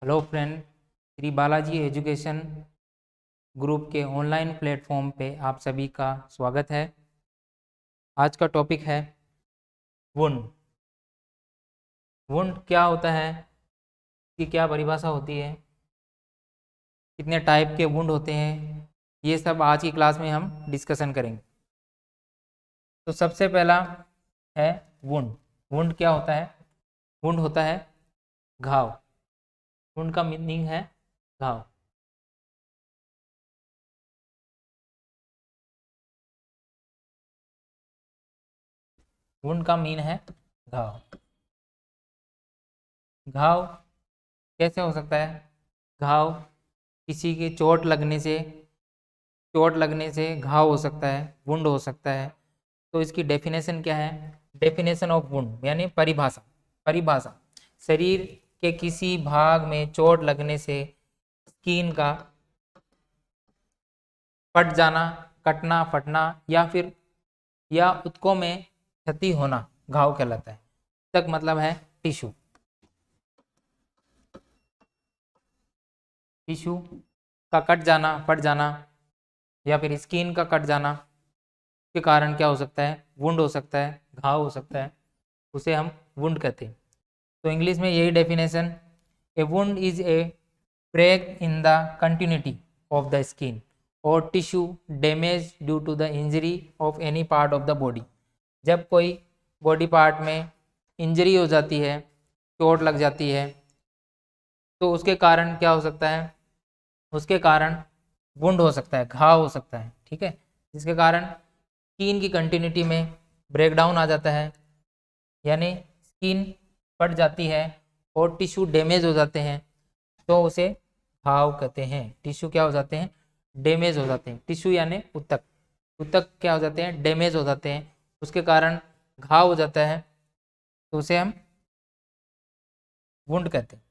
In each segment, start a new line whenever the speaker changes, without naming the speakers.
Hello friend, Shri Balaji education group के online platform पे आप सभी का स्वागत है। आज का टॉपिक है वुंड। वुंड क्या होता है, इसकी क्या परिभाषा होती है, कितने टाइप के वुंड होते हैं, ये सब आज की क्लास में हम डिस्कशन करेंगे। तो सबसे पहला है वुंड। वुंड क्या होता है? वुंड होता है घाव। वुंड का मीनिंग है घाव। वुंड का मीन है घाव। घाव कैसे हो सकता है? घाव किसी के चोट लगने से घाव हो सकता है, वुंड हो सकता है। तो इसकी डेफिनेशन क्या है? डेफिनेशन ऑफ वुंड यानी परिभाषा। परिभाषा शरीर के किसी भाग में चोट लगने से स्किन का फट जाना, कटना, फटना या ऊतकों में क्षति होना घाव कहलाता है। तक मतलब है टिश्यू। टिश्यू का कट जाना, फट जाना या फिर स्किन का कट जाना के कारण क्या हो सकता है? वुंड हो सकता है, घाव हो सकता है, उसे हम वुंड कहते हैं। तो इंग्लिश में यही definition, a wound is a break in the continuity of the skin और tissue damage due to the injury of any part of the body. जब कोई बॉडी पार्ट में इंजरी हो जाती है, चोट लग जाती है, तो उसके कारण क्या हो सकता है? उसके कारण वुंड हो सकता है, घाव हो सकता है, ठीक है, जिसके कारण स्किन की कंटिन्यूटी में ब्रेकडाउन आ जाता है, यानी स्किन फट जाती है और टिश्यू डैमेज हो जाते हैं, तो उसे घाव कहते हैं। टिश्यू क्या हो जाते हैं? डैमेज हो जाते हैं। टिश्यू यानी ऊतक। ऊतक क्या हो जाते हैं? डैमेज हो जाते हैं, उसके कारण घाव हो जाता है, तो उसे हम वुंड कहते हैं,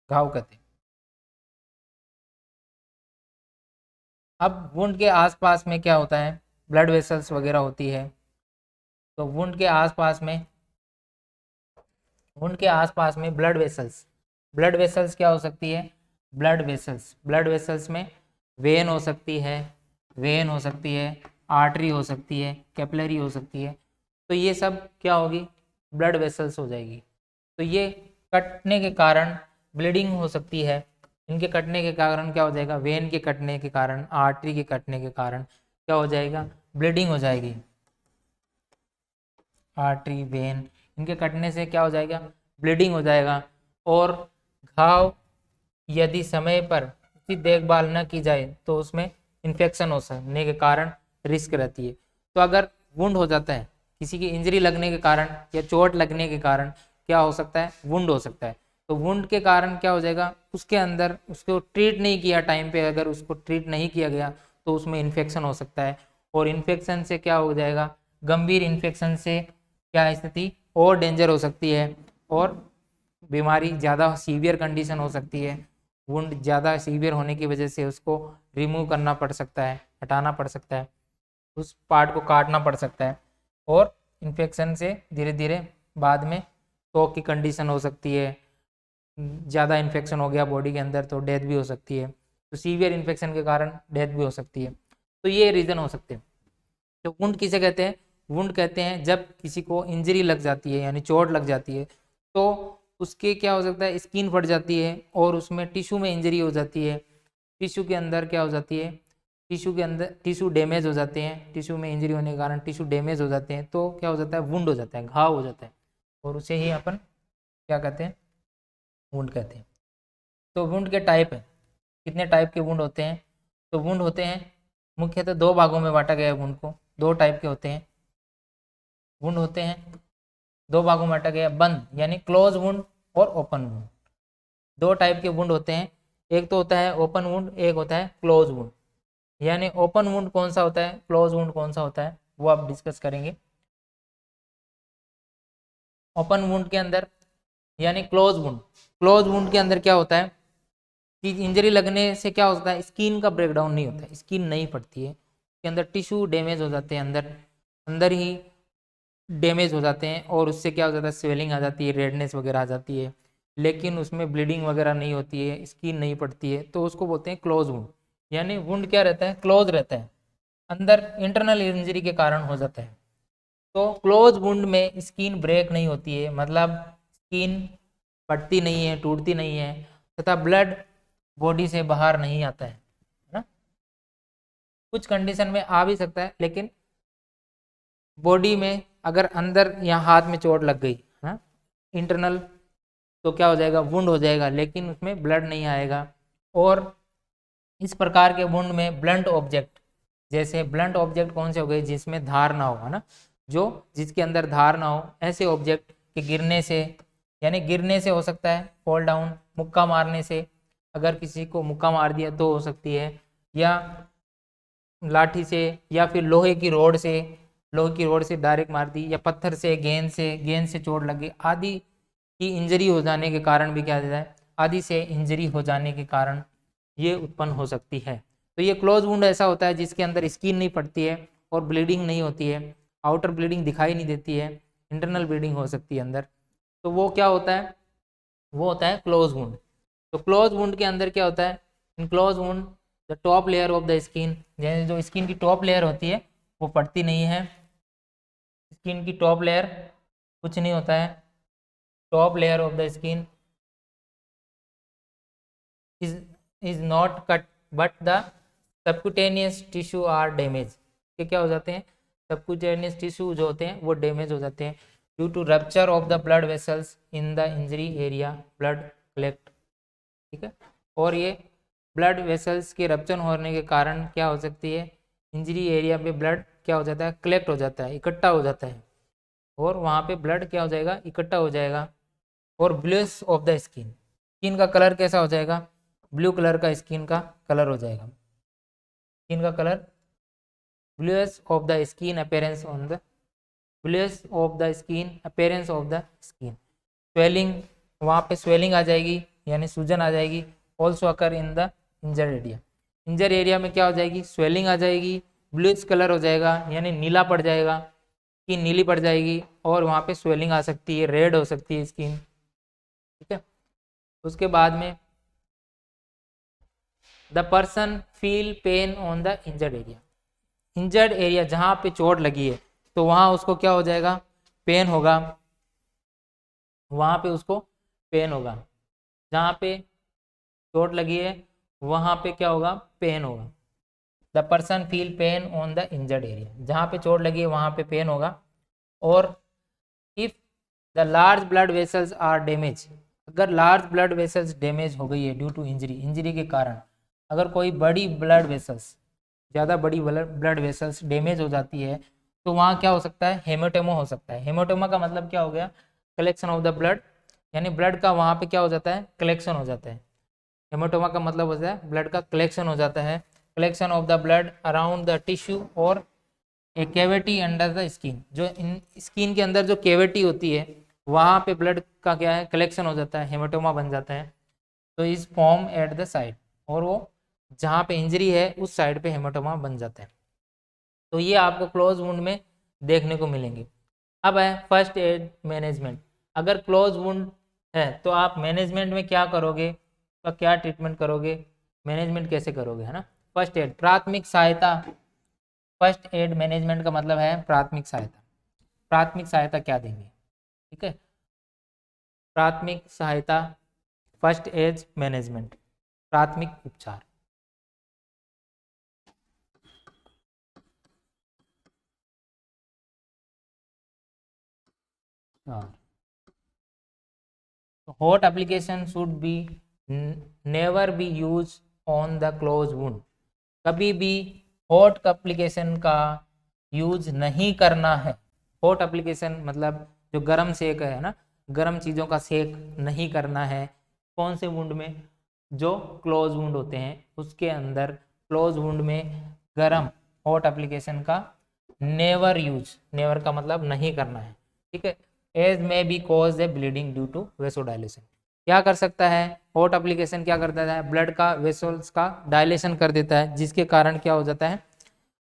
घाव कहते हैं। अब वुंड के आसपास में क्या होता है? ब्लड वेसल्स वगैरह होती है। तो वुंड के आसपास में ब्लड वेसल्स क्या हो सकती है? ब्लड वेसल्स में वेन हो सकती है, आर्टरी हो सकती है, कैपिलरी हो सकती है। तो ये सब क्या होगी? ब्लड वेसल्स हो जाएगी। तो ये कटने के कारण ब्लीडिंग हो सकती है। इनके कटने के कारण क्या हो जाएगा? वेन के कटने के कारण, आर्टरी के कटने के कारण क्या हो जाएगा? ब्लीडिंग हो जाएगी। आर्टरी, वेन, इनके कटने से क्या हो जाएगा? ब्लीडिंग हो जाएगा। और घाव यदि समय पर उसकी देखभाल न की जाए तो उसमें इन्फेक्शन हो सकने के कारण रिस्क रहती है। तो अगर वुंड हो जाता है, किसी की इंजरी लगने के कारण या चोट लगने के कारण क्या हो सकता है? वुंड हो सकता है। तो वुंड के कारण क्या हो जाएगा? उसके अंदर उसको ट्रीट नहीं किया टाइम पे, अगर उसको ट्रीट नहीं किया गया तो उसमें इन्फेक्शन हो सकता है। और इन्फेक्शन से क्या हो जाएगा? गंभीर इन्फेक्शन से क्या स्थिति और डेंजर हो सकती है और बीमारी ज़्यादा सीवियर कंडीशन हो सकती है। वुंड ज़्यादा सीवियर होने की वजह से उसको रिमूव करना पड़ सकता है, हटाना पड़ सकता है, उस पार्ट को काटना पड़ सकता है। और इन्फेक्शन से धीरे धीरे बाद में शॉक की कंडीशन हो सकती है। ज़्यादा इन्फेक्शन हो गया बॉडी के अंदर तो डेथ भी हो सकती है। तो सीवियर इन्फेक्शन के कारण डेथ भी हो सकती है। तो ये रीज़न हो सकते हैं। तो वुंड किसे कहते हैं? वुंड कहते हैं जब किसी को इंजरी लग जाती है, यानी चोट लग जाती है, तो उसके क्या हो सकता है? स्किन फट जाती है और उसमें टिश्यू में इंजरी हो जाती है। टिश्यू के अंदर क्या हो जाती है? टिश्यू के अंदर टिश्यू डैमेज हो जाते हैं। टिश्यू में इंजरी होने के कारण टिश्यू डैमेज हो जाते हैं, तो क्या हो जाता है? वुंड हो जाता है, घाव हो जाता है। और उसे ही अपन क्या कहते हैं? वुंड कहते हैं। तो वुंड के टाइप है। कितने टाइप के वुंड होते हैं? तो वुंड होते हैं, मुख्यतः दो भागों में बांटा गया है वुंड को। दो टाइप के होते हैं वुंड होते हैं, दो भागों में बांटा गया, बंद यानी क्लोज वुंड और ओपन वुंड। दो टाइप के वुंड होते हैं, एक तो होता है ओपन वुंड, एक होता है क्लोज वुंड। यानी ओपन वुंड कौन सा होता है, क्लोज वुंड कौन सा होता है, वो आप डिस्कस करेंगे। ओपन वुंड के अंदर यानी क्लोज वुंड के अंदर क्या होता है कि इंजरी लगने से क्या होता है? स्किन का ब्रेकडाउन नहीं होता है, स्किन नहीं फटती है, उसके अंदर टिश्यू डैमेज हो जाते हैं, अंदर अंदर ही डैमेज हो जाते हैं और उससे क्या हो जाता है? स्वेलिंग आ जाती है, रेडनेस वगैरह आ जाती है। लेकिन उसमें ब्लीडिंग वगैरह नहीं होती है, स्किन नहीं पड़ती है, तो उसको बोलते हैं क्लोज वुंड। यानी वुंड क्या रहता है, क्लोज रहता है, अंदर इंटरनल इंजरी के कारण हो जाता है। तो क्लोज वुंड में स्किन ब्रेक नहीं होती है, मतलब स्किन फटती नहीं है, टूटती नहीं है, तथा ब्लड बॉडी से बाहर नहीं आता है ना। कुछ कंडीशन में आ भी सकता है, लेकिन बॉडी में अगर अंदर या हाथ में चोट लग गई है इंटरनल, तो क्या हो जाएगा, वुंड हो जाएगा, लेकिन उसमें ब्लड नहीं आएगा। और इस प्रकार के वुंड में ब्लंट ऑब्जेक्ट, जैसे ब्लंट ऑब्जेक्ट कौन से हो गए, जिसमें धार ना हो, है ना, जो जिसके अंदर धार ना हो, ऐसे ऑब्जेक्ट के गिरने से, यानी गिरने से हो सकता है, फॉल डाउन, मुक्का मारने से, अगर किसी को मुक्का मार दिया तो हो सकती है, या लाठी से, या फिर लोहे की रोड से डायरेक्ट मार दी, या पत्थर से, गेंद से चोट लग गई, आदि की इंजरी हो जाने के कारण भी क्या देता है, आदि से इंजरी हो जाने के कारण ये उत्पन्न हो सकती है। तो ये क्लोज वुंड ऐसा होता है जिसके अंदर स्किन नहीं पड़ती है और ब्लीडिंग नहीं होती है, आउटर ब्लीडिंग दिखाई नहीं देती है, इंटरनल ब्लीडिंग हो सकती है अंदर, तो वो क्या होता है, वो होता है क्लोज वुंड। तो क्लोज वुंड के अंदर क्या होता है, in close wound the top layer of the skin, जैसे जो स्किन की टॉप लेयर होती है वो पड़ती नहीं है, स्किन की टॉप लेयर कुछ नहीं होता है, top layer of the skin is not cut but the subcutaneous tissue are damage, ये क्या हो जाते हैं, सबक्यूटेनियस टिश्यू जो होते हैं वो डैमेज हो जाते हैं due to rupture of the blood vessels in the injury area, blood collect, ठीक है। और ये ब्लड वेसल्स के रप्चर होने के कारण क्या हो सकती है, इंजरी एरिया पे ब्लड क्या हो जाता है, कलेक्ट हो जाता है, इकट्ठा हो जाता है, और वहाँ पे ब्लड क्या हो जाएगा, इकट्ठा हो जाएगा। और bluish of the skin, skin का कलर कैसा हो जाएगा, ब्लू कलर का स्किन का कलर हो जाएगा, स्किन का colour bluish of the skin appearance on the bluish of the skin appearance of the skin, swelling, वहाँ पे स्वेलिंग आ जाएगी, यानी सूजन आ जाएगी, also occur in the injured area, injured area में क्या हो जाएगी, स्वेलिंग आ जाएगी, ब्लूइश कलर हो जाएगा, यानी नीला पड़ जाएगा, स्किन नीली पड़ जाएगी, और वहाँ पे स्वेलिंग आ सकती है, रेड हो सकती है स्किन, ठीक है। उसके बाद में the person feel pain on the injured area, injured area जहाँ पे चोट लगी है तो वहाँ उसको क्या हो जाएगा, पेन होगा, वहाँ पे उसको पेन होगा, जहाँ पे चोट लगी है वहाँ पे क्या होगा, पेन होगा। The person feel pain on the injured area, जहाँ पे चोट लगी है वहाँ पे पेन होगा। और if the large blood vessels are damage, अगर लार्ज ब्लड वेसल्स डैमेज हो गई है ड्यू टू इंजरी, इंजरी के कारण अगर कोई बड़ी ब्लड वेसल्स, ज़्यादा बड़ी ब्लड वेसल्स डैमेज हो जाती है, तो वहाँ क्या हो सकता है, हेमाटोमा हो सकता है। हेमाटोमा का मतलब क्या हो गया, कलेक्शन ऑफ द ब्लड, यानी ब्लड का वहाँ पे क्या हो जाता है, कलेक्शन हो जाता है। हेमाटोमा का मतलब होता है ब्लड का कलेक्शन हो जाता है, collection of the blood around the tissue और ए कैविटी अंडर द स्किन, जो इन स्किन के अंदर जो कैविटी होती है वहाँ पे ब्लड का क्या है, कलेक्शन हो जाता है, हेमाटोमा बन जाता है। तो इस फॉर्म एट द साइड, और वो जहाँ पे इंजरी है उस साइड पे हेमाटोमा बन जाता है। तो ये आपको क्लोज वुंड में देखने को मिलेंगे। अब है फर्स्ट एड मैनेजमेंट, अगर क्लोज वुंड है तो आप मैनेजमेंट में क्या करोगे, तो क्या ट्रीटमेंट करोगे, मैनेजमेंट कैसे करोगे, है ना। फर्स्ट एड, प्राथमिक सहायता, फर्स्ट एड मैनेजमेंट का मतलब है प्राथमिक सहायता, प्राथमिक सहायता क्या देंगे, ठीक है, प्राथमिक सहायता, फर्स्ट एड मैनेजमेंट, प्राथमिक उपचार। हाँ, hot application should be never be use on the close wound, कभी भी हॉट एप्लीकेशन का यूज नहीं करना है। हॉट एप्लीकेशन मतलब जो गर्म सेक है ना, गर्म चीज़ों का सेक नहीं करना है। कौन से वुंड में, जो क्लोज वुंड होते हैं उसके अंदर, क्लोज वुंड में गर्म हॉट एप्लीकेशन का नेवर यूज, नेवर का मतलब नहीं करना है, ठीक है। As may be cause a bleeding due to vasodilation, क्या कर सकता है, हॉट एप्लीकेशन क्या करता है, ब्लड का वेसल्स का डायलेशन कर देता है, जिसके कारण क्या हो जाता है,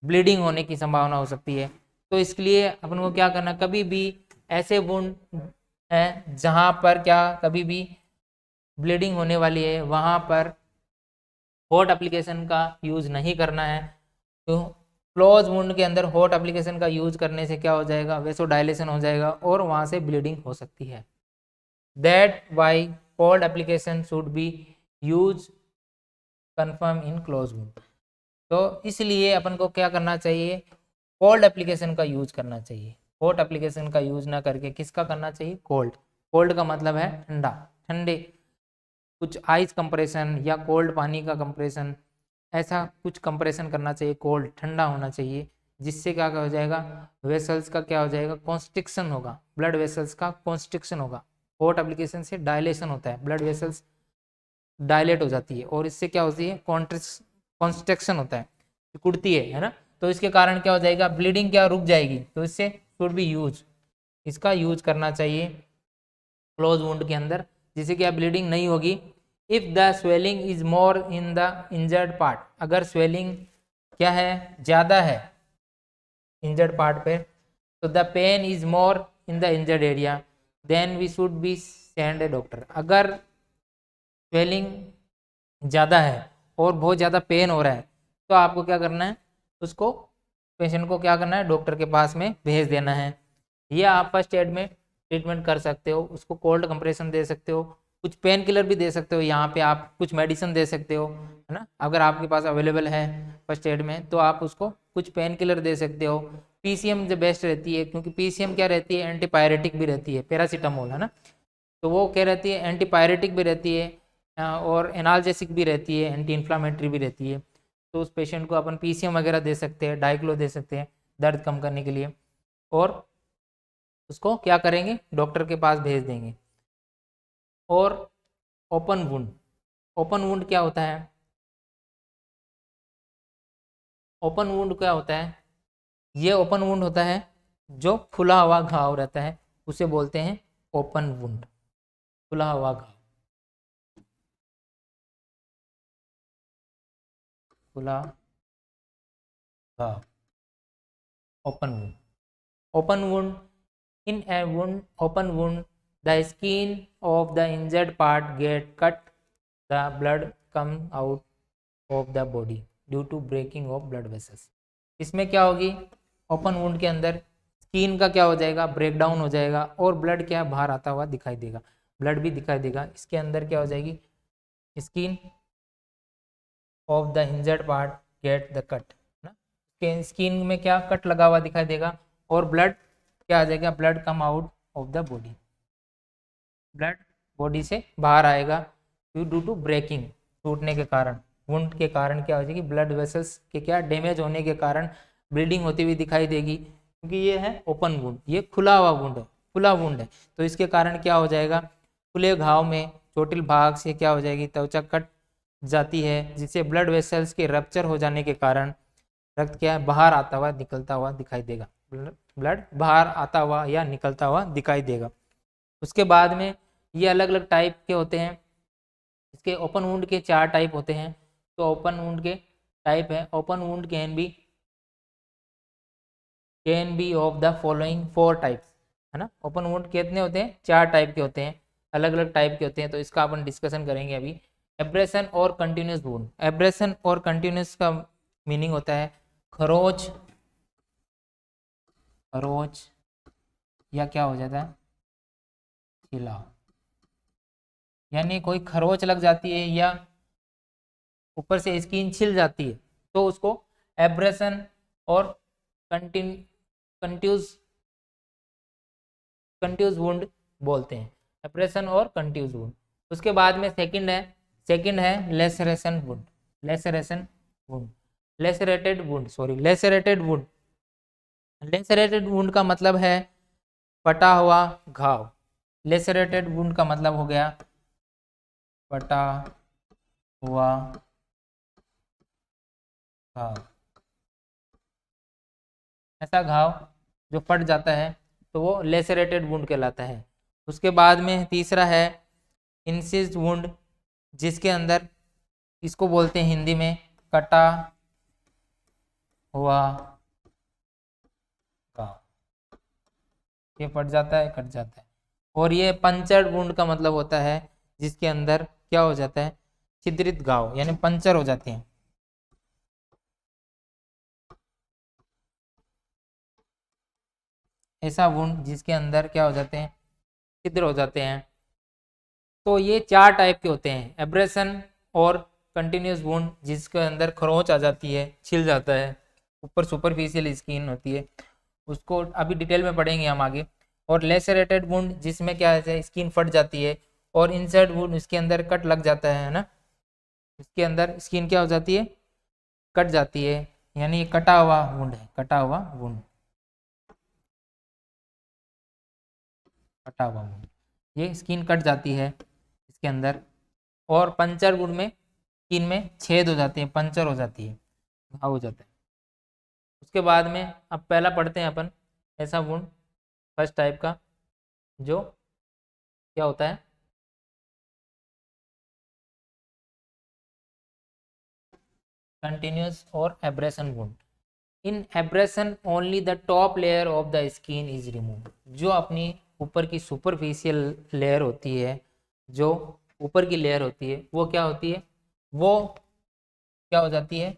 ब्लीडिंग होने की संभावना हो सकती है। तो इसके लिए अपन को क्या करना, कभी भी ऐसे वुंड है जहाँ पर क्या, कभी भी ब्लीडिंग होने वाली है वहाँ पर हॉट एप्लीकेशन का यूज़ नहीं करना है। तो क्लोज वुंड के अंदर हॉट एप्लीकेशन का यूज़ करने से क्या हो जाएगा, वेसोडाइलेशन हो जाएगा और वहाँ से ब्लीडिंग हो सकती है। That why cold application should be use confirm in close wound. तो इसलिए अपन को क्या करना चाहिए, कोल्ड एप्लीकेशन का यूज करना चाहिए। हॉट एप्लीकेशन का यूज ना करके किसका करना चाहिए, कोल्ड। कोल्ड का मतलब है ठंडा, ठंडे कुछ आइस कंप्रेशन या कोल्ड पानी का कंप्रेशन, ऐसा कुछ कंप्रेशन करना चाहिए, कोल्ड ठंडा होना चाहिए, जिससे क्या हो जाएगा, वेसल्स का क्या हो जाएगा, कॉन्स्ट्रिक्शन होगा, ब्लड वेसल्स का कॉन्स्ट्रिक्शन होगा। हॉट एप्लीकेशन से डायलेशन होता है, ब्लड वेसल्स डायलेट हो जाती है और इससे क्या होती है, कॉन्स्ट्रक्शन होता है, सिकुड़ती है ना। तो इसके कारण क्या हो जाएगा, ब्लीडिंग क्या रुक जाएगी। तो इससे शुड बी यूज, इसका यूज करना चाहिए क्लोज वुंड के अंदर, जिससे क्या ब्लीडिंग नहीं होगी। If the swelling is more in the injured part, अगर स्वेलिंग क्या है, ज़्यादा है इंजर्ड पार्ट पे, तो the pain is more in the injured area, then we should be send a doctor. अगर स्वेलिंग ज़्यादा है और बहुत ज़्यादा पेन हो रहा है तो आपको क्या करना है, उसको पेशेंट को क्या करना है, डॉक्टर के पास में भेज देना है। या आप फर्स्ट एड में ट्रीटमेंट कर सकते हो, उसको कोल्ड कंप्रेशन दे सकते हो, कुछ पेन किलर भी दे सकते हो, यहाँ पे आप कुछ मेडिसिन दे सकते हो, है ना। अगर आपके पास अवेलेबल है फर्स्ट एड में तो आप उसको कुछ पेन किलर दे सकते हो। पीसीएम जो बेस्ट रहती है, क्योंकि पीसीएम क्या रहती है, एंटीपायरेटिक भी रहती है, पैरासीटामोल, है ना। तो वो क्या रहती है, एंटीपायरेटिक भी रहती है और एनाल्जेसिक भी रहती है, एंटी इन्फ्लामेटरी भी रहती है। तो उस पेशेंट को अपन पीसीएम वगैरह दे सकते हैं, डाइक्लो दे सकते हैं दर्द कम करने के लिए, और उसको क्या करेंगे, डॉक्टर के पास भेज देंगे। और ओपन वुंड, ओपन वुंड क्या होता है, ओपन वुंड क्या होता है, ये ओपन वुंड होता है जो खुला हुआ घाव रहता है, उसे बोलते हैं ओपन वुंड, खुला हुआ घाव, खुला घाव, open wound. Open wound, in a wound, open wound, the skin of the injured part get cut, the blood come out of the body due to breaking of blood vessels। इसमें क्या होगी, open wound के अंदर skin का क्या हो जाएगा, break down हो जाएगा और ब्लड क्या बाहर आता हुआ दिखाई देगा, ब्लड भी दिखाई देगा। इसके अंदर क्या हो जाएगी, skin of the injured part get the cut ना, स्किन में क्या कट लगा हुआ दिखाई देगा और ब्लड क्या आ जाएगा, blood come out of the body, blood body से बाहर आएगा ड्यू टू ब्रेकिंग, टूटने के कारण, वुंड के कारण क्या हो जाएगी, ब्लड वेसल्स के क्या डैमेज होने के कारण ब्लीडिंग होती हुई दिखाई देगी, क्योंकि ये है ओपन वुंड, ये खुला हुआ वुंड है, खुला वुंड है। तो इसके कारण क्या हो जाएगा, खुले घाव में चोटिल भाग से क्या हो जाएगी, त्वचा कट जाती है, जिससे ब्लड वेसल्स के रप्चर हो जाने के कारण रक्त क्या है, बाहर आता हुआ निकलता हुआ दिखाई देगा, ब्लड बाहर आता हुआ या निकलता हुआ दिखाई देगा। उसके बाद में ये अलग अलग टाइप के होते हैं, इसके ओपन वुंड के 4 टाइप होते हैं। तो ओपन वुंड के टाइप है, open wound can B of the following 4 types, है ना। ओपन वुंड कितने होते हैं, 4 टाइप के होते हैं, अलग अलग टाइप के होते हैं। तो इसका अपन डिस्कशन करेंगे अभी। एब्रेशन और कंटिन्यूस वुंड, एब्रेशन और कंटिन्यूस का मीनिंग होता है खरोच, खरोच या क्या हो जाता है, छिला, यानी कोई खरोच लग जाती है या ऊपर से स्किन छिल जाती है तो उसको एब्रेशन और कंट्यूज कंट्यूज वुंड बोलते हैं, एब्रेशन और कंट्यूज वुंड। उसके बाद में सेकंड है laceration wound, laceration wound, lacerated wound, sorry lacerated wound. Lacerated wound का मतलब है फटा हुआ घाव, लेसरेटेड वुंड का मतलब हो गया फटा हुआ घाव, ऐसा घाव जो फट जाता है तो वो लेसरेटेड वुंड कहलाता है। उसके बाद में तीसरा है इंसिस्ड वुंड, जिसके अंदर इसको बोलते हैं हिंदी में कटा हुआ घाव, ये फट जाता है, कट जाता है। और ये पंचर्ड वुंड का मतलब होता है जिसके अंदर क्या हो जाता है, छिद्रित घाव यानी पंचर हो जाते हैं। ऐसा वुंड जिसके अंदर क्या हो जाते हैं, छिद्र हो जाते हैं। तो ये 4 टाइप के होते हैं, एब्रेशन और कंटिन्यूस वुंड जिसके अंदर खरोंच आ जाती है, छिल जाता है, ऊपर सुपरफिशियल स्किन होती है, उसको अभी डिटेल में पढ़ेंगे हम आगे। और लेसरेटेड वुंड जिसमें क्या है, स्किन फट जाती है। और इंसर्ट वुंड इसके अंदर कट लग जाता है ना, इसके अंदर स्किन क्या हो जाती है, कट जाती है, यानी ये कटा हुआ वुंड है, कटा हुआ वुंड, कटा हुआ वुंड, ये स्किन कट जाती है इसके अंदर। और पंचर वुंड में स्किन में छेद हो जाते हैं, पंचर हो जाती है, घाव हो जाता है। उसके बाद में अब पहला पढ़ते हैं अपन, ऐसा वुंड फर्स्ट टाइप का, जो क्या होता है, कंटिन्यूस और abrasion wound. In abrasion only the top layer of the skin is remove. जो अपनी ऊपर की सुपरफिशियल लेयर होती है, जो ऊपर की लेयर होती है, वो क्या होती है, वो क्या हो जाती है,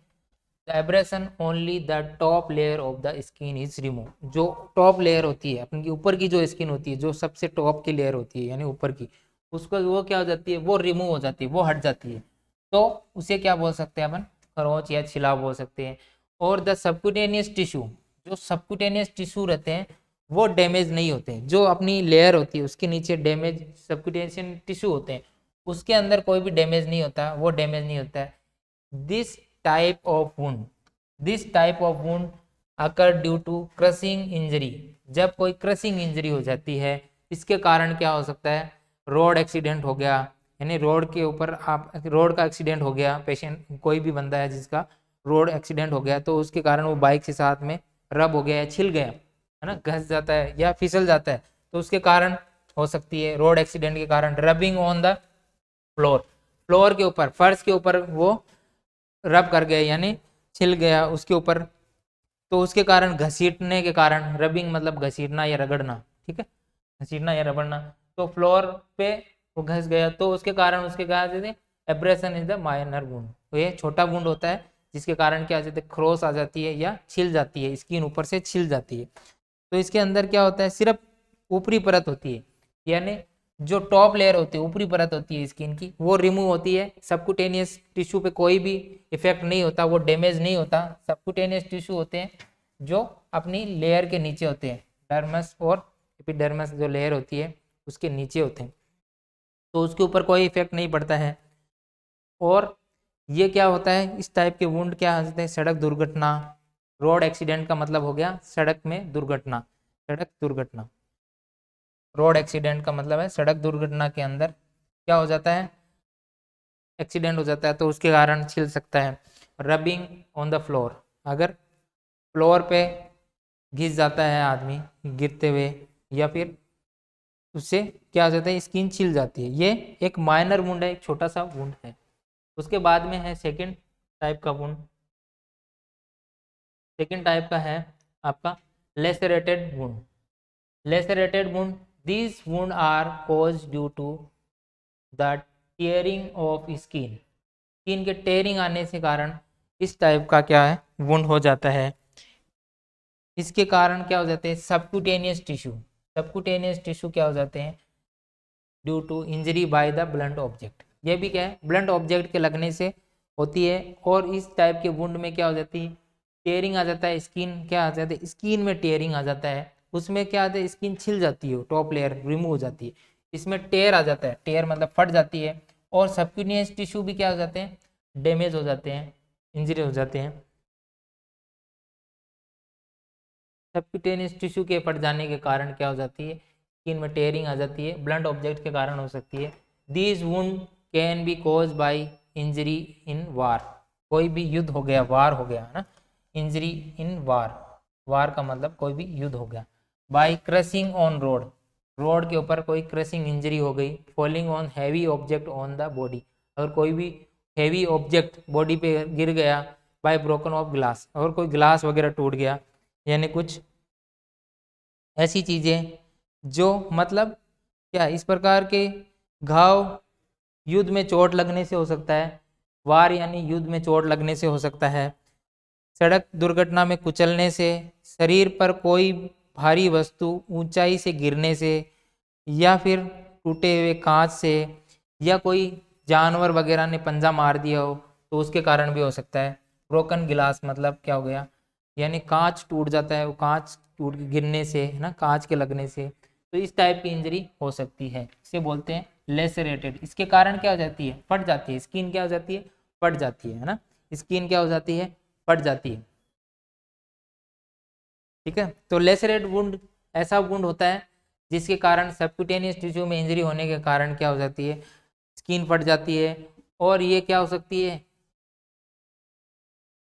the abrasion only the top layer of the skin is remove. जो टॉप लेयर होती है अपनी ऊपर की, जो स्किन होती है, जो सबसे टॉप की लेयर होती है यानी ऊपर की, उसको वो क्या हो जाती है, वो रिमूव हो जाती है, वो हट जाती है। तो उसे क्या बोल सकते हैं अपन, खरोंच या छिलाव बोल सकते हैं। और द सबक्यूटेनियस टिश्यू, जो सबक्यूटेनियस टिश्यू रहते हैं वो डैमेज नहीं होते हैं। जो अपनी लेयर होती है उसके नीचे डैमेज सबक्यूटेनियस टिश्यू होते हैं, उसके अंदर कोई भी डैमेज नहीं होता, वो डैमेज नहीं होता है। This type of wound, this type of wound occur due to crushing injury. जब कोई क्रशिंग इंजरी हो जाती है, इसके कारण क्या हो सकता है, रोड एक्सीडेंट हो गया, यानी रोड के ऊपर आप, रोड का एक्सीडेंट हो गया, पेशेंट कोई भी बंदा है जिसका रोड एक्सीडेंट हो गया, तो उसके कारण वो बाइक के साथ में रब हो गया या छिल गया है ना, घस जाता है या फिसल जाता है, तो उसके कारण हो सकती है, रोड एक्सीडेंट के कारण rubbing on the floor, floor के ऊपर, फर्श के ऊपर वो रब कर गया यानी छिल गया उसके ऊपर, तो उसके कारण, घसीटने के कारण, रबिंग मतलब घसीटना या रगड़ना, ठीक है, घसीटना या रगड़ना, तो फ्लोर पे वो घस गया, तो उसके कारण उसके क्या कहते हैं, abrasion is the minor wound. तो ये छोटा वुंड होता है जिसके कारण क्या कहते हैं, खरोच आ जाती है या छिल जाती है, स्किन ऊपर से छिल जाती है। तो इसके अंदर क्या होता है, सिर्फ ऊपरी परत होती है, यानी जो टॉप लेयर होती है, ऊपरी परत होती है स्किन की, वो रिमूव होती है। सबक्यूटेनियस टिश्यू पे कोई भी इफेक्ट नहीं होता, वो डैमेज नहीं होता। सबक्यूटेनियस टिश्यू होते हैं जो अपनी लेयर के नीचे होते हैं, डर्मस और एपिडर्मस जो लेयर होती है उसके नीचे होते हैं, तो उसके ऊपर कोई इफेक्ट नहीं पड़ता है। और ये क्या होता है, इस टाइप के वुंड क्या होते हैं, सड़क दुर्घटना, रोड एक्सीडेंट का मतलब हो गया सड़क में दुर्घटना, सड़क दुर्घटना, रोड एक्सीडेंट का मतलब है सड़क दुर्घटना के अंदर क्या हो जाता है, एक्सीडेंट हो जाता है, तो उसके कारण छिल सकता है। रबिंग ऑन द फ्लोर, अगर फ्लोर पे घिस जाता है आदमी गिरते हुए, या फिर उससे क्या हो जाता है, स्किन छिल जाती है। ये एक माइनर वुंड है, एक छोटा सा वुंड है। उसके बाद में है सेकंड टाइप का वुंड। सेकंड टाइप का है आपका lacerated wound. Lacerated wound, these wounds are caused due to the tearing of skin। Skin के टेयरिंग आने से कारण इस टाइप का क्या है, वुंड हो जाता है। इसके कारण क्या हो जाते हैं, सबक्यूटेनियस टिश्यू, सबक्यूटेनियस टिश्यू क्या हो जाते हैं, due to injury by the blunt object. ये भी क्या है, ब्लंट ऑब्जेक्ट के लगने से होती है। और इस टाइप के वुंड में क्या हो जाती है, टेयरिंग आ जाता है, स्किन क्या आ जाता है, स्किन में टेयरिंग आ जाता है, उसमें क्या आता है, स्किन छिल जाती है, टॉप लेयर रिमूव हो जाती है, इसमें टेयर आ जाता है, टेयर मतलब फट जाती है। और सबक्यूटेनियस टिश्यू भी क्या हो जाते हैं, डैमेज हो जाते हैं, इंजरी हो जाते हैं। सबक्यूटेनियस टिश्यू के फट जाने के कारण क्या हो जाती है, स्किन में टेयरिंग आ जाती है, ब्लंट ऑब्जेक्ट के कारण हो सकती है। These wound can be cause by injury in war. कोई भी युद्ध हो गया, वार हो गया है ना, इंजरी इन वार, वार का मतलब कोई भी युद्ध हो गया। By crushing on road, road के ऊपर कोई क्रशिंग इंजरी हो गई। Falling on heavy object on the body, अगर कोई भी हैवी ऑब्जेक्ट बॉडी पे गिर गया। बाय ब्रोकन ऑफ ग्लास, और कोई ग्लास वगैरह टूट गया, यानी कुछ ऐसी चीज़ें जो मतलब क्या इस प्रकार के घाव युद्ध में चोट लगने से हो सकता है, वार यानी युद्ध में चोट लगने से हो सकता है, सड़क दुर्घटना में कुचलने से, शरीर पर कोई भारी वस्तु ऊंचाई से गिरने से, या फिर टूटे हुए कांच से, या कोई जानवर वगैरह ने पंजा मार दिया हो तो उसके कारण भी हो सकता है। ब्रोकन गिलास मतलब क्या हो गया, यानी कांच टूट जाता है, वो कांच टूट के गिरने से, है ना, कांच के लगने से, तो इस टाइप की इंजरी हो सकती है, इसे बोलते हैं लेसरेटेड। इसके कारण क्या हो जाती है, फट जाती है स्किन, क्या हो जाती है, फट जाती है ना, स्किन क्या हो जाती है, फट जाती है। ठीक है, तो लेसरेट वुंड ऐसा वुंड होता है जिसके कारण सबक्यूटेनियस टिश्यू में इंजरी होने के कारण क्या हो जाती है, स्किन फट जाती है। और ये क्या हो सकती है,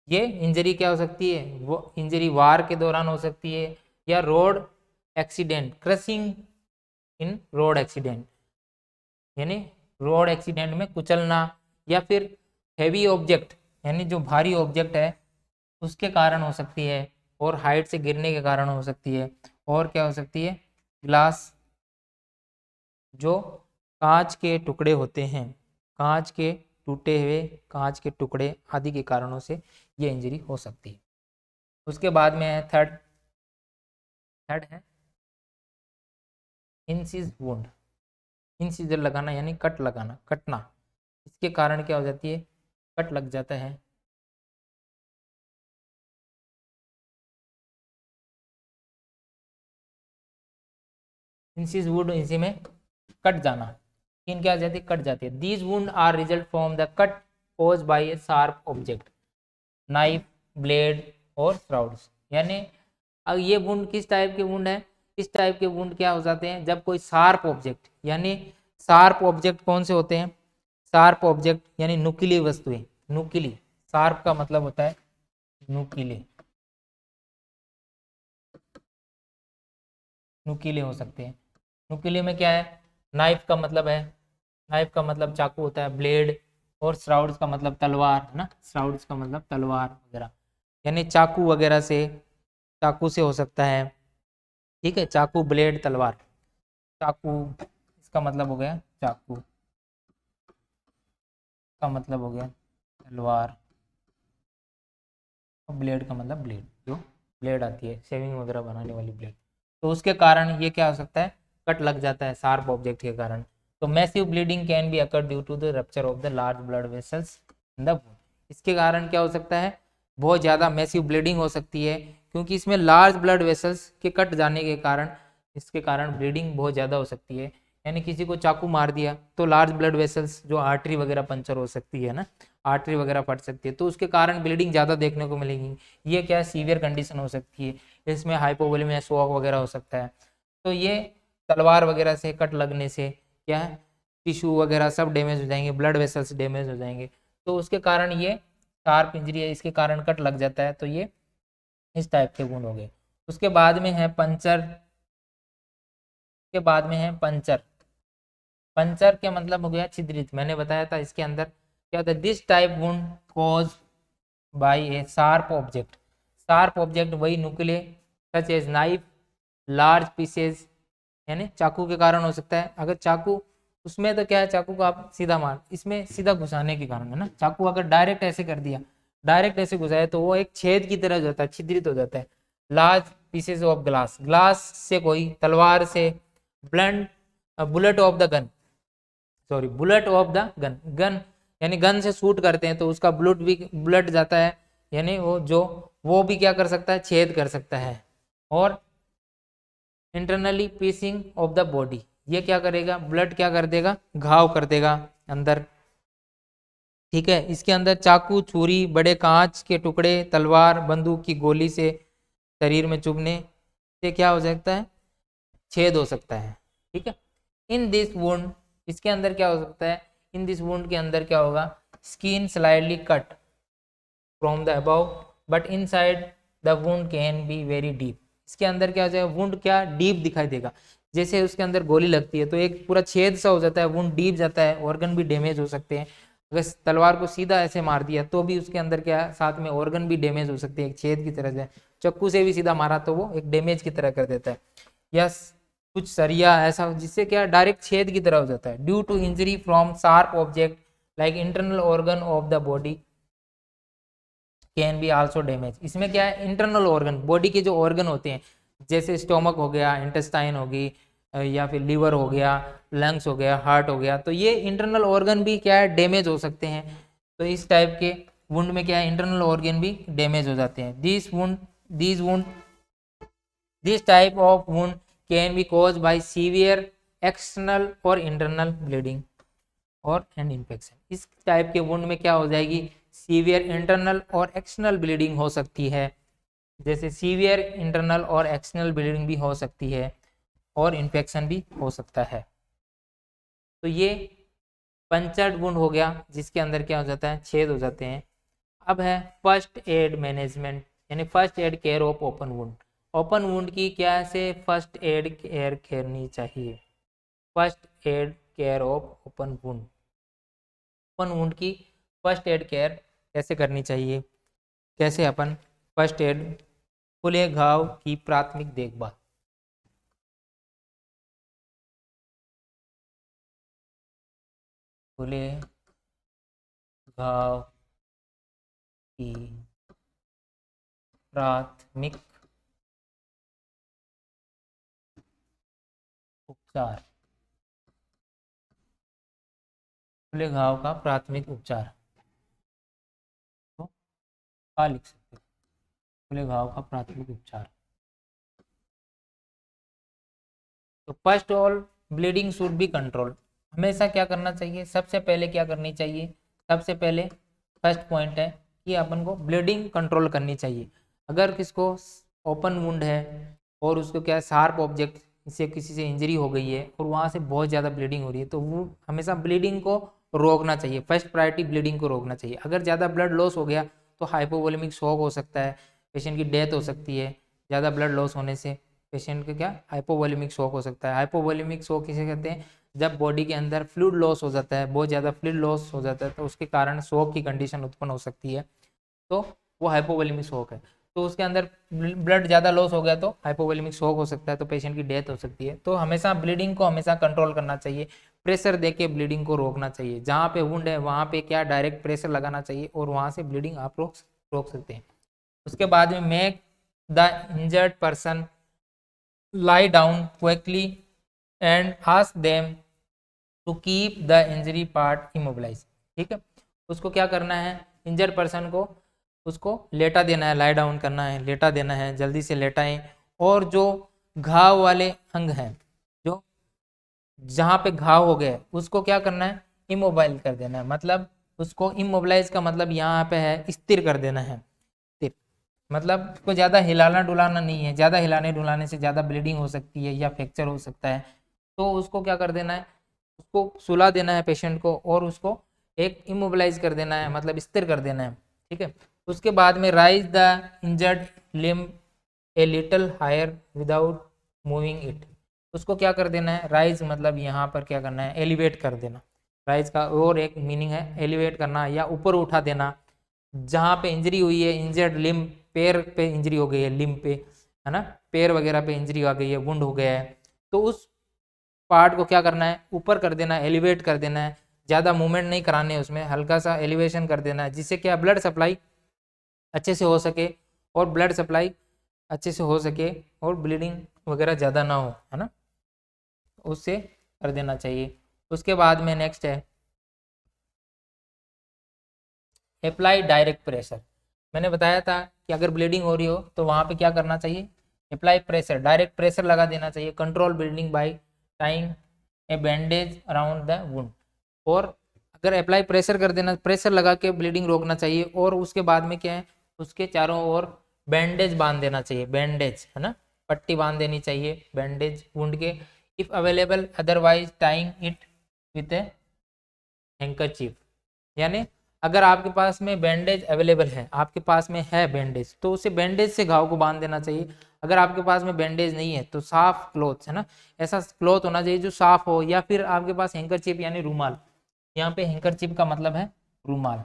ये इंजरी क्या हो सकती है, वो इंजरी वार के दौरान हो सकती है, या रोड एक्सीडेंट, क्रशिंग इन रोड एक्सीडेंट, यानी रोड एक्सीडेंट में कुचलना, या फिर हैवी ऑब्जेक्ट यानी जो भारी ऑब्जेक्ट है उसके कारण हो सकती है, और हाइट से गिरने के कारण हो सकती है। और क्या हो सकती है, ग्लास, जो कांच के टुकड़े होते हैं, कांच के टूटे हुए कांच के टुकड़े आदि के कारणों से ये इंजरी हो सकती है। उसके बाद में है थर्ड, थर्ड है इंसिज वुंड, इंसिजर लगाना यानी कट लगाना, कटना, इसके कारण क्या हो जाती है, कट लग जाता है। इंसिज वुंड, इसी में कट जाना, स्किन क्या हो जाती है, कट जाती है। These wound are result from the cut cause by a sharp object, knife, blade और श्राउड्स, यानी अब ये वुंड किस टाइप के वुंड है, इस टाइप के वुंड क्या हो जाते हैं जब कोई शार्प ऑब्जेक्ट, यानी शार्प ऑब्जेक्ट कौन से होते हैं, शार्प ऑब्जेक्ट यानी नुकीली वस्तुएं, नुकीली, शार्प का मतलब होता है नुकीले, नुकीले हो सकते हैं। नुकीले में क्या है, नाइफ का मतलब है, नाइफ का मतलब चाकू होता है, ब्लेड, और श्राउड्स का मतलब तलवार, है ना, श्राउड्स का मतलब तलवार वगैरह, यानी चाकू वगैरह से, चाकू से हो सकता है। ठीक है, चाकू, ब्लेड, तलवार। चाकू इसका मतलब हो गया चाकू, का मतलब हो गया तलवार, और ब्लेड का मतलब ब्लेड, जो ब्लेड आती है शेविंग वगैरह बनाने वाली ब्लेड, तो उसके कारण ये क्या हो सकता है, कट लग जाता है शार्प ऑब्जेक्ट के कारण। तो massive bleeding can be occur due to the rupture of the large blood vessels in the wound, इसके कारण क्या हो सकता है, बहुत ज़्यादा मैसिव ब्लीडिंग हो सकती है, क्योंकि इसमें लार्ज ब्लड वेसल्स के कट जाने के कारण, इसके कारण ब्लीडिंग बहुत ज़्यादा हो सकती है। यानी किसी को चाकू मार दिया तो लार्ज ब्लड वेसल्स, जो आर्टरी वगैरह पंचर हो सकती है ना, आर्टरी वगैरह फट सकती है, तो उसके कारण ब्लीडिंग ज़्यादा देखने को मिलेगी। ये क्या है, सीवियर कंडीशन हो सकती है, इसमें हाइपोवोलेमिया, शॉक वगैरह हो सकता है। तो ये तलवार वगैरह से कट लगने से क्या है, टिश्यू वगैरह सब डैमेज हो जाएंगे, ब्लड वेसल्स डैमेज हो जाएंगे, तो उसके कारण ये शार्प इंजरी है, इसके कारण कट लग जाता है, तो ये इस टाइप के वुंड हो गए। उसके बाद में है पंचर, के बाद में है पंचर, पंचर के मतलब हो गया छिद्रित, मैंने बताया था इसके अंदर क्या होता है, this type wound cause by a sharp object, sharp object वही नुकीले, such as knife, large pieces, यानी चाकू के कारण हो सकता है। अगर चाकू, उसमें तो क्या है, चाकू को आप सीधा मार, इसमें सीधा घुसाने के कारण है ना, चाकू अगर डायरेक्ट ऐसे कर दिया, डायरेक्ट ऐसे घुसाए तो वो एक छेद की तरह हो जाता है, छिद्रित हो जाता है। Large pieces of glass, glass से कोई, तलवार से, blunt, bullet of the gun, sorry bullet of the gun, gun यानी गन से शूट करते हैं तो उसका ब्लड भी, ब्लड जाता है, यानी वो जो, वो भी क्या कर सकता है, छेद कर सकता है। और इंटरनली पीसिंग ऑफ द बॉडी, ये क्या करेगा, ब्लड क्या कर देगा, घाव कर देगा अंदर। ठीक है, इसके अंदर चाकू, छुरी, बड़े कांच के टुकड़े, तलवार, बंदूक की गोली से शरीर में चुभने से क्या हो सकता है, छेद हो सकता है। ठीक है, इन दिस वुंड, इसके अंदर क्या हो सकता है, इन दिस वुंड के अंदर क्या होगा, skin slightly cut from the above but inside the wound can be very deep, इसके अंदर क्या हो जाएगा, वुंड क्या डीप दिखाई देगा, जैसे उसके अंदर गोली लगती है तो एक पूरा छेद सा हो जाता है, वुंड डीप जाता है, ऑर्गन भी डैमेज हो सकते हैं। अगर तलवार को सीधा ऐसे मार दिया तो भी उसके अंदर क्या, साथ में ऑर्गन भी डैमेज हो सकते हैं, एक छेद की तरह से। चक्कू से भी सीधा मारा तो वो एक डैमेज की तरह कर देता है। या कुछ सरिया ऐसा, जिससे क्या डायरेक्ट छेद की तरह हो जाता है। Due to injury from sharp object like internal organ of the body can be also damage. इसमें क्या है, इंटरनल ऑर्गन, बॉडी के जो ऑर्गन होते हैं, जैसे स्टोमक हो गया, इंटेस्टाइन होगी, या फिर लीवर हो गया, लंग्स हो गया, हार्ट हो गया, तो ये इंटरनल ऑर्गन भी क्या है, डैमेज हो सकते हैं। तो इस टाइप के वुंड में क्या है, इंटरनल ऑर्गन भी डैमेज हो जाते हैं। This type of wound can be cause bye severe external और इंटरनल ब्लीडिंग और एंड इन्फेक्शन। इस टाइप के वुंड में क्या हो जाएगी, सीवियर इंटरनल और एक्सटर्नल ब्लीडिंग हो सकती है। जैसे सीवियर इंटरनल और एक्सटर्नल ब्लीडिंग भी हो सकती है और इन्फेक्शन भी हो सकता है। तो ये पंचर्ड वुंड हो गया, जिसके अंदर क्या हो जाता है, छेद हो जाते हैं। अब है फर्स्ट एड मैनेजमेंट, यानी first aid care of open wound. Open wound की क्या से फर्स्ट एड केयर करनी चाहिए। First aid care of open wound, open wound की फर्स्ट एड केयर कैसे करनी चाहिए, कैसे अपन फर्स्ट एड, खुले घाव की प्राथमिक देखभाल। खुले घाव की प्राथमिक उपचार, खुले घाव का प्राथमिक उपचार, तो क्या लिख सकते हैं, खुले घाव का प्राथमिक उपचार। तो first all bleeding should be control. हमेशा क्या करना चाहिए, सबसे पहले क्या करनी चाहिए, सबसे पहले फर्स्ट पॉइंट है कि अपन को ब्लीडिंग कंट्रोल करनी चाहिए। अगर किसको ओपन वुंड है और उसको क्या शार्प ऑब्जेक्ट से किसी से इंजरी हो गई है और वहाँ से बहुत ज़्यादा ब्लीडिंग हो रही है, तो वो हमेशा ब्लीडिंग को रोकना चाहिए। फर्स्ट प्रायोरिटी ब्लीडिंग को रोकना चाहिए। अगर ज़्यादा ब्लड लॉस हो गया तो हाइपोवोलेमिक शॉक हो सकता है, पेशेंट की डेथ हो सकती है। ज़्यादा ब्लड लॉस होने से पेशेंट का क्या, हाइपोवोलेमिक शॉक हो सकता है। हाइपोवोलेमिक शॉक किसे कहते हैं, जब बॉडी के अंदर फ्लूइड लॉस हो जाता है, बहुत ज़्यादा फ्लूइड लॉस हो जाता है, तो उसके कारण शॉक की कंडीशन उत्पन्न हो सकती है, तो वो हाइपोवोलेमिक शॉक है। तो उसके अंदर ब्लड ज़्यादा लॉस हो गया तो हाइपोवोलेमिक शॉक हो सकता है, तो पेशेंट की डेथ हो सकती है। तो हमेशा ब्लीडिंग को हमेशा कंट्रोल करना चाहिए, प्रेशर देके ब्लीडिंग को रोकना चाहिए। जहाँ पे वुंड है वहाँ पे क्या डायरेक्ट प्रेशर लगाना चाहिए और वहाँ से ब्लीडिंग आप रोक सकते हैं। उसके बाद में make the injured person lie down quickly and ask them to keep the injury part immobilized। ठीक है, उसको क्या करना है, इंजर्ड पर्सन को उसको लेटा देना है, लाई डाउन करना है, लेटा देना है, जल्दी से लेटाएं। और जो घाव वाले अंग हैं, जो जहाँ पे घाव हो गए उसको क्या करना है, इमोबाइल कर देना है। मतलब उसको इमोबिलाइज का मतलब यहाँ पे है स्थिर कर देना है। स्थिर मतलब उसको ज़्यादा हिलाना डुलाना नहीं है, ज़्यादा हिलाने डुलाने से ज़्यादा ब्लीडिंग हो सकती है या फ्रैक्चर हो सकता है। तो उसको क्या कर देना है, उसको सुला देना है पेशेंट को और उसको एक इमोबिलाइज कर देना है, मतलब स्थिर कर देना है। ठीक है, उसके बाद में rise the injured limb a little higher without moving it. उसको क्या कर देना है, राइज मतलब यहाँ पर क्या करना है, एलिवेट कर देना। राइज का और एक मीनिंग है एलिवेट करना या ऊपर उठा देना। जहाँ पे इंजरी हुई है, इंजर्ड लिम्ब, पैर पे इंजरी हो गई है, लिम्ब पे, है ना, पैर वगैरह पे इंजरी आ गई है, वुंड हो गया है, तो उस पार्ट को क्या करना है, ऊपर कर देना है, एलिवेट कर देना है। ज़्यादा मूवमेंट नहीं कराने है उसमें, हल्का सा एलिवेशन कर देना है, जिससे क्या ब्लड सप्लाई अच्छे से हो सके और ब्लड सप्लाई अच्छे से हो सके और ब्लीडिंग वगैरह ज़्यादा ना हो, है ना, उससे कर देना चाहिए। उसके बाद में नेक्स्ट है अप्लाई डायरेक्ट प्रेशर। मैंने बताया था कि अगर ब्लीडिंग हो रही हो तो वहाँ पे क्या करना चाहिए, अप्लाई प्रेशर, डायरेक्ट प्रेशर लगा देना चाहिए। Control bleeding by tying a bandage around the wound. और अगर अप्लाई प्रेशर कर देना, प्रेशर लगा के ब्लीडिंग रोकना चाहिए। और उसके बाद में क्या है, उसके चारों ओर बैंडेज बांध देना चाहिए, बैंडेज, है ना, पट्टी बांध देनी चाहिए, बैंडेज वुंड के। If available otherwise tying it with A handkerchief. यानी अगर आपके पास में बैंडेज अवेलेबल है, आपके पास में है बैंडेज, तो उसे बैंडेज से घाव को बांध देना चाहिए। अगर आपके पास में बैंडेज नहीं है तो साफ क्लॉथ, है ना, ऐसा क्लॉथ होना चाहिए जो साफ हो, या फिर आपके पास हैंकरचीफ यानी रूमाल। यहाँ पे हैंकरचीफ का मतलब है रूमाल,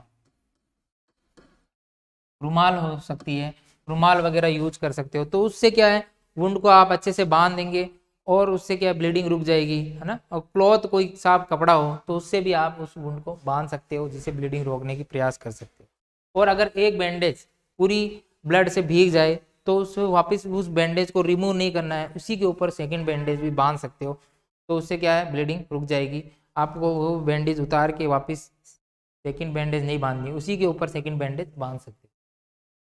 रूमाल हो सकती है, रूमाल वगैरह यूज कर सकते हो। तो उससे क्या है, वुंड को आप अच्छे से बांध देंगे और उससे क्या ब्लीडिंग रुक जाएगी, है ना। और क्लॉथ कोई साफ कपड़ा हो तो उससे भी आप उस वुंड को बांध सकते हो, जिससे ब्लीडिंग रोकने की प्रयास कर सकते हो। और अगर एक बैंडेज पूरी ब्लड से भीग जाए तो उस वापस उस बैंडेज को रिमूव नहीं करना है, उसी के ऊपर सेकंड बैंडेज भी बांध सकते हो, तो उससे क्या है ब्लीडिंग रुक जाएगी। आपको वो बैंडेज उतार के वापस सेकंड बैंडेज नहीं बांधनी, उसी के ऊपर सेकंड बैंडेज बांध सकते हो,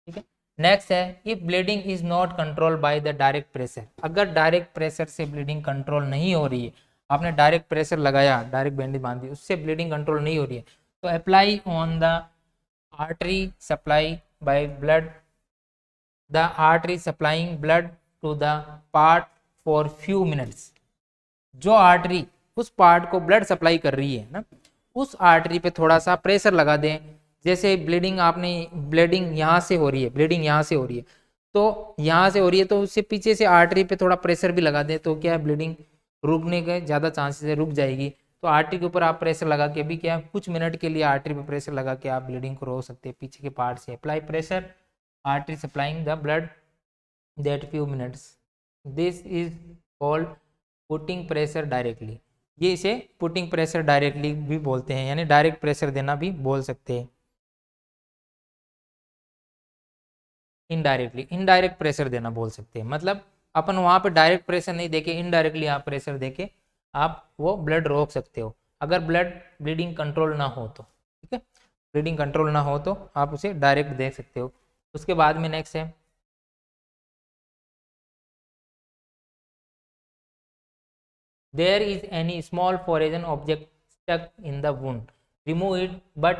ठीक है। नेक्स्ट है, if bleeding is not control by the direct pressure, अगर डायरेक्ट प्रेशर से ब्लीडिंग कंट्रोल नहीं हो रही है, आपने डायरेक्ट प्रेशर लगाया, डायरेक्ट बैंडेज बांध दी, उससे ब्लीडिंग कंट्रोल नहीं हो रही है, तो apply on the artery supply by blood, the artery supplying blood to the part for few minutes. जो आर्टरी उस पार्ट को ब्लड सप्लाई कर रही है ना, उस आर्टरी पे थोड़ा सा प्रेशर लगा दें। जैसे ब्लीडिंग आपने ब्लीडिंग यहाँ से हो रही है, ब्लीडिंग यहाँ से हो रही है, तो यहाँ से हो रही है तो उससे पीछे से आर्टरी पे थोड़ा प्रेशर भी लगा दें, तो क्या है ब्लीडिंग रुकने के ज़्यादा चांसेस है, रुक जाएगी। तो आर्टरी के ऊपर आप प्रेशर लगा के भी क्या कुछ मिनट के लिए आर्टरी पे प्रेशर लगा के आप ब्लीडिंग को रोक सकते हैं पीछे के पार्ट से। Apply pressure artery supplying the blood that few minutes, this is called putting pressure directly. ये इसे पुटिंग प्रेशर डायरेक्टली भी बोलते हैं, यानी डायरेक्ट प्रेशर देना भी बोल सकते हैं। इनडायरेक्टली इनडायरेक्ट प्रेशर देना बोल सकते हैं, मतलब अपन वहां पे डायरेक्ट प्रेशर नहीं देके इनडायरेक्टली आप प्रेशर देके आप वो ब्लड रोक सकते हो, अगर ब्लड ब्लीडिंग कंट्रोल ना हो तो, ठीक है। ब्लीडिंग कंट्रोल ना हो तो आप उसे डायरेक्ट दे सकते हो। उसके बाद में नेक्स्ट है, there is any small foreign object stuck in the wound, remove it, but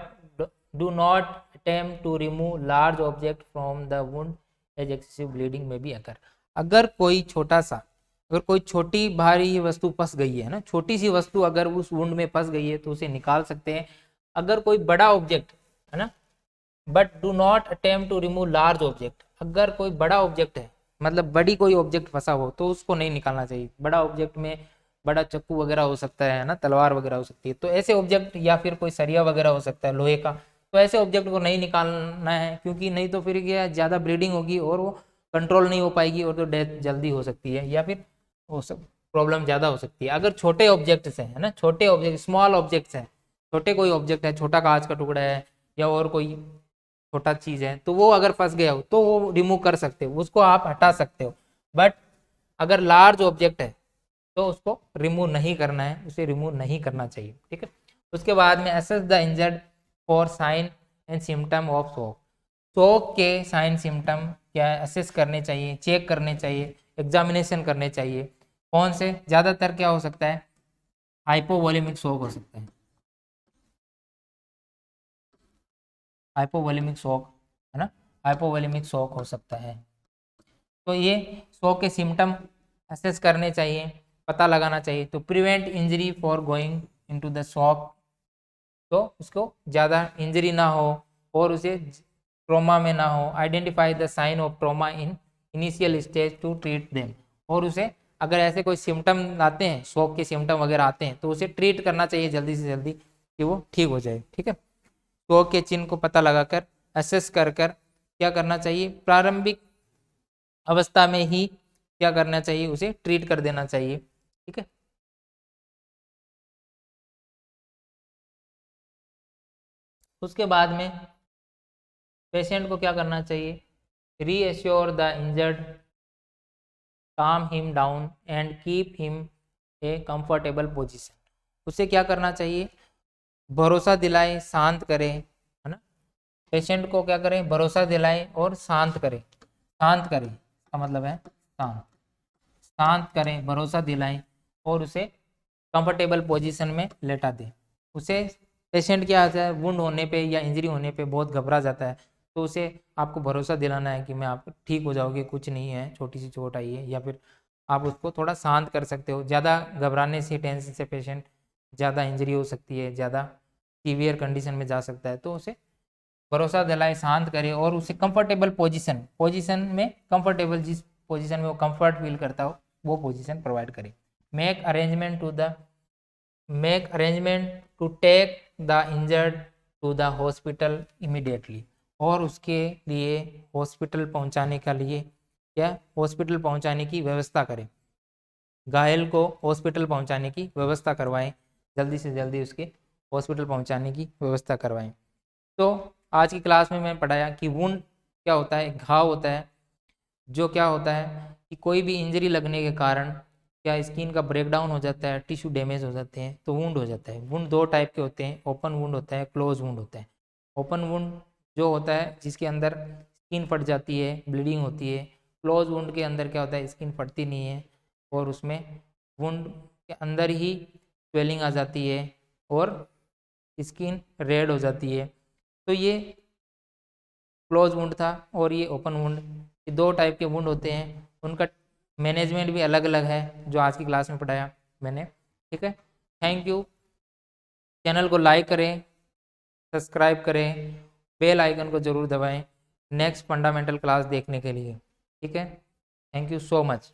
do not attempt to remove large object from the wound as excessive bleeding may be occur। अगर कोई छोटा सा, अगर कोई छोटी भारी वस्तु फंस गई है ना, छोटी सी वस्तु अगर उस वुंड में फंस गई है तो उसे निकाल सकते हैं। अगर कोई बड़ा ऑब्जेक्ट है ना, but do not attempt to remove large object, अगर कोई बड़ा ऑब्जेक्ट है मतलब बड़ी कोई ऑब्जेक्ट फंसा हो तो उसको नहीं निकालना चाहिए। बड़ा ऑब्जेक्ट में बड़ा चाकू वगैरह हो सकता है ना, तलवार वगैरह हो सकती है, तो ऐसे ऑब्जेक्ट या फिर कोई सरिया वगैरह हो सकता है लोहे का, तो ऐसे ऑब्जेक्ट को नहीं निकालना है, क्योंकि नहीं तो फिर क्या ज़्यादा ब्लीडिंग होगी और वो कंट्रोल नहीं हो पाएगी और तो डेथ जल्दी हो सकती है, या फिर वो सब प्रॉब्लम ज़्यादा हो सकती है। अगर छोटे ऑब्जेक्ट्स हैं है ना, छोटे ऑब्जेक्ट स्मॉल ऑब्जेक्ट्स हैं, छोटे कोई ऑब्जेक्ट है, छोटा कांच का टुकड़ा है या और कोई छोटा चीज़ है, तो वो अगर फंस गया हो तो वो रिमूव कर सकते हो, उसको आप हटा सकते हो। बट अगर लार्ज ऑब्जेक्ट है तो उसको रिमूव नहीं करना है, उसे रिमूव नहीं करना चाहिए, ठीक है। उसके बाद में assess the injured for sign and symptom of shock, shock के साइन सिम्टम क्या है असेस करने चाहिए, चेक करने चाहिए, एग्जामिनेशन करने चाहिए। कौन से ज़्यादातर क्या हो सकता है, हाइपोवोलेमिक शॉक हो सकता है, हाइपोवोलेमिक शॉक है ना, हाइपोवोलेमिक शॉक हो सकता है। तो ये शॉक के सिम्टम असेस करने चाहिए, पता लगाना चाहिए, तो prevent injury for going into the shock, तो उसको ज़्यादा इंजरी ना हो और उसे ट्रॉमा में ना हो। Identify the sign of trauma in initial stage to treat them, और उसे अगर ऐसे कोई सिम्टम आते हैं, शॉक के सिम्टम वगैरह आते हैं, तो उसे ट्रीट करना चाहिए जल्दी से जल्दी कि वो ठीक हो जाए, ठीक है। शॉक के चिन्ह को पता लगाकर असेस कर कर क्या करना चाहिए, प्रारंभिक अवस्था में ही क्या करना चाहिए, उसे ट्रीट कर देना चाहिए, ठीक है। उसके बाद में पेशेंट को क्या करना चाहिए, रीएश्योर द इंजर्ड, काम him down and keep him a comfortable position, उसे क्या करना चाहिए, भरोसा दिलाए, शांत करें, है ना। पेशेंट को क्या करें, भरोसा दिलाएं और शांत करें, शांत करें इसका मतलब है शांत, शांत करें, भरोसा दिलाएं और उसे कंफर्टेबल पोजीशन में लेटा दें। उसे पेशेंट क्या आता है वुंड होने पे या इंजरी होने पे बहुत घबरा जाता है, तो उसे आपको भरोसा दिलाना है कि मैं आप ठीक हो जाओगे, कुछ नहीं है, छोटी सी चोट आई है, या फिर आप उसको थोड़ा शांत कर सकते हो। ज़्यादा घबराने से, टेंशन से पेशेंट ज़्यादा इंजरी हो सकती है, ज़्यादा सीवियर कंडीशन में जा सकता है, तो उसे भरोसा दिलाए, शांत करे और उसे कंफर्टेबल पोजीशन, पोजीशन में कंफर्टेबल, जिस पोजीशन में वो कंफर्ट फील करता हो वो पोजीशन प्रोवाइड करे। Make arrangement to the make arrangement to take the injured to the hospital immediately, और उसके लिए हॉस्पिटल पहुंचाने के लिए क्या हॉस्पिटल पहुंचाने की व्यवस्था करें। घायल को हॉस्पिटल पहुंचाने की व्यवस्था करवाएं, जल्दी से जल्दी उसके हॉस्पिटल पहुंचाने की व्यवस्था करवाएं। तो आज की क्लास में मैं पढ़ाया कि वुंड क्या होता है, घाव होता है, जो क्या होता है कि कोई भी इंजरी लगने के कारण क्या स्किन का ब्रेकडाउन हो जाता है, टिश्यू डैमेज हो जाते हैं, तो वुंड हो जाता है। वुंड दो टाइप के होते हैं, ओपन वुंड होता है, क्लोज वुंड होता है। ओपन वुंड जो होता है जिसके अंदर स्किन फट जाती है, ब्लीडिंग होती है। क्लोज वुंड के अंदर क्या होता है, स्किन फटती नहीं है और उसमें वुंड के अंदर ही स्वेलिंग आ जाती है और स्किन रेड हो जाती है। तो ये क्लोज वुंड था और ये ओपन वुंड, ये दो टाइप के वुंड होते हैं। उनका मैनेजमेंट भी अलग अलग है जो आज की क्लास में पढ़ाया मैंने। ठीक है, थैंक यू। चैनल को लाइक करें, सब्सक्राइब करें, बेल आइकन को ज़रूर दबाएं नेक्स्ट फंडामेंटल क्लास देखने के लिए। ठीक है, थैंक यू सो मच।